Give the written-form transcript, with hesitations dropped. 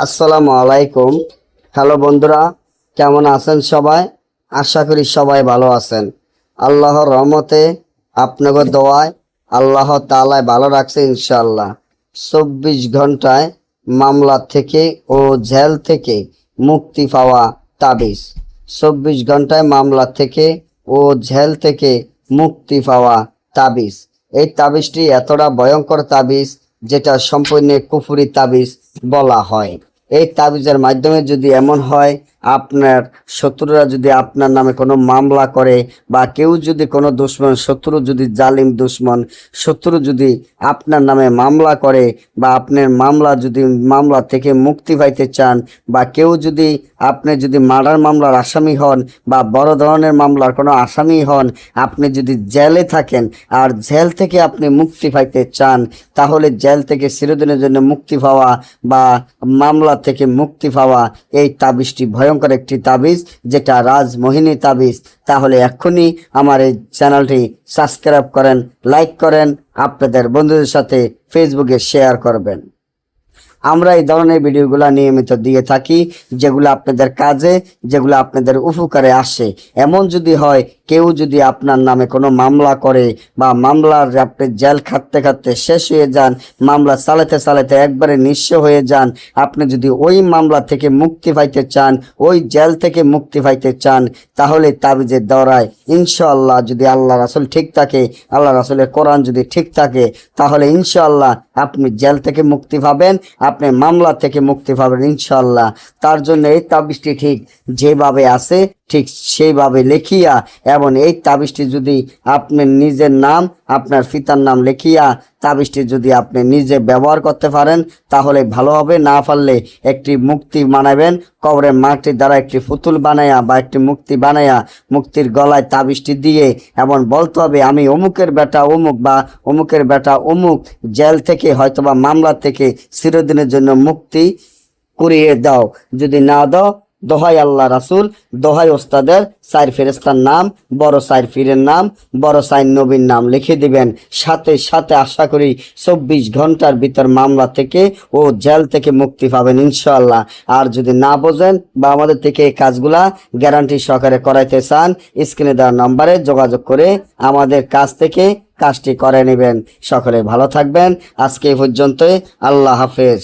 আসসালামু আলাইকুম। হ্যালো বন্ধুরা, কেমন আছেন সবাই? আশা করি সবাই ভালো আছেন। আল্লাহর রহমতে আপনাদের দোয়ায় আল্লাহ তাআলা ভালো রাখছে ইনশাআল্লাহ। 24 ঘন্টায় মামলা থেকে ও জেল থেকে মুক্তি পাওয়া তাবিজ। 24 ঘন্টায় মামলা থেকে ও জেল থেকে মুক্তি পাওয়া তাবিজ। এই তাবিজটি এতটা ভয়ঙ্কর তাবিজ যেটা সম্পূর্ণ কুফরি তাবিজ বলা হয়। এই তাবিজের মাধ্যমে যদি এমন হয়, আপনার শত্রুরা যদি আপনার নামে কোনো মামলা করে বা কেউ যদি কোনো দুশ্মন শত্রু যদি জালিম দুশ্মন শত্রু যদি আপনার নামে মামলা করে বা আপনার মামলা থেকে মুক্তি পাইতে চান বা কেউ যদি আপনি যদি মার্ডার মামলার আসামি হন বা বড় ধরনের মামলার কোনো আসামি হন, আপনি যদি জেলে থাকেন আর জেল থেকে আপনি মুক্তি পাইতে চান, তাহলে জেল থেকে চিরদিনের জন্য মুক্তি পাওয়া বা মামলা থেকে মুক্তি পাওয়া এই তাবিজটি ভয়ঙ্কর একটি তাবিজ, যেটা রাজমোহিনী তাবিজ। তাহলে এক্ষুনি আমার এই চ্যানেলটি সাবস্ক্রাইব করেন, লাইক করেন, আপনাদের বন্ধুদের সাথে ফেসবুকে শেয়ার করবেন। আমরা এই ধরনের ভিডিওগুলো নিয়মিত দিয়ে থাকি, যেগুলো আপনাদের কাজে, যেগুলো আপনাদের উপকারে আসে। এমন যদি হয় কেউ যদি আপনার নামে কোনো মামলা করে বা মামলার আপনি জেল খাটতে খাটতে শেষ হয়ে যান, মামলা চালাতে চালাতে একবারে নিঃস্ব হয়ে যান, আপনি যদি ওই মামলা থেকে মুক্তি পাইতে চান, ওই জেল থেকে মুক্তি পাইতে চান, তাহলে তাবিজের দ্বারায় ইনশাআল্লাহ, যদি আল্লাহ রাসূল ঠিক থাকে, আল্লাহ রাসূলের কোরআন যদি ঠিক থাকে, তাহলে ইনশাআল্লাহ আপনি জেল থেকে মুক্তি পাবেন, আপনি মামলা থেকে মুক্তি পাবেন ইনশাআল্লাহ। তার জন্য এই তাবিজটি ঠিক যেভাবে আছে ঠিক সেইভাবে লিখিয়া, এবং এই তাবিজটি যদি আপনি নিজের নাম, আপনার পিতার নাম লিখিয়া তাবিজটি যদি আপনি নিজে ব্যবহার করতে পারেন তাহলে ভালো হবে। না পারলে একটি মুক্তি বানাবেন, কবরের মাটির দ্বারা একটি পুতুল বানায়া বা একটি মুক্তি বানায়া মুক্তির গলায় তাবিজটি দিয়ে এবং বলতে হবে, আমি অমুকের বেটা অমুক বা অমুকের বেটা অমুক জেল থেকে হয়তোবা মামলা থেকে চিরদিনের জন্য মুক্তি করিয়ে দাও। যদি না দাও, দোহাই আল্লাহ রাসূল, দোহাই ওস্তাদের, চার ফেরেস্তার নাম, বড় চার পীরের নাম, বড় চার নবীর নাম লিখে দিবেন। সাথে সাথে আশা করি 24 ঘন্টার ভিতর মামলা থেকে ও জেল থেকে মুক্তি পাবেন ইনশাআল্লাহ। আর যদি না বোঝেন বা আমাদের থেকে এই কাজগুলা গ্যারান্টি সহকারে করাইতে চান, স্ক্রিনে দেওয়া নম্বরে যোগাযোগ করে আমাদের কাছ থেকে কাজটি করে নেবেন। সকলে ভালো থাকবেন। আজকে এই পর্যন্তই। আল্লাহ হাফেজ।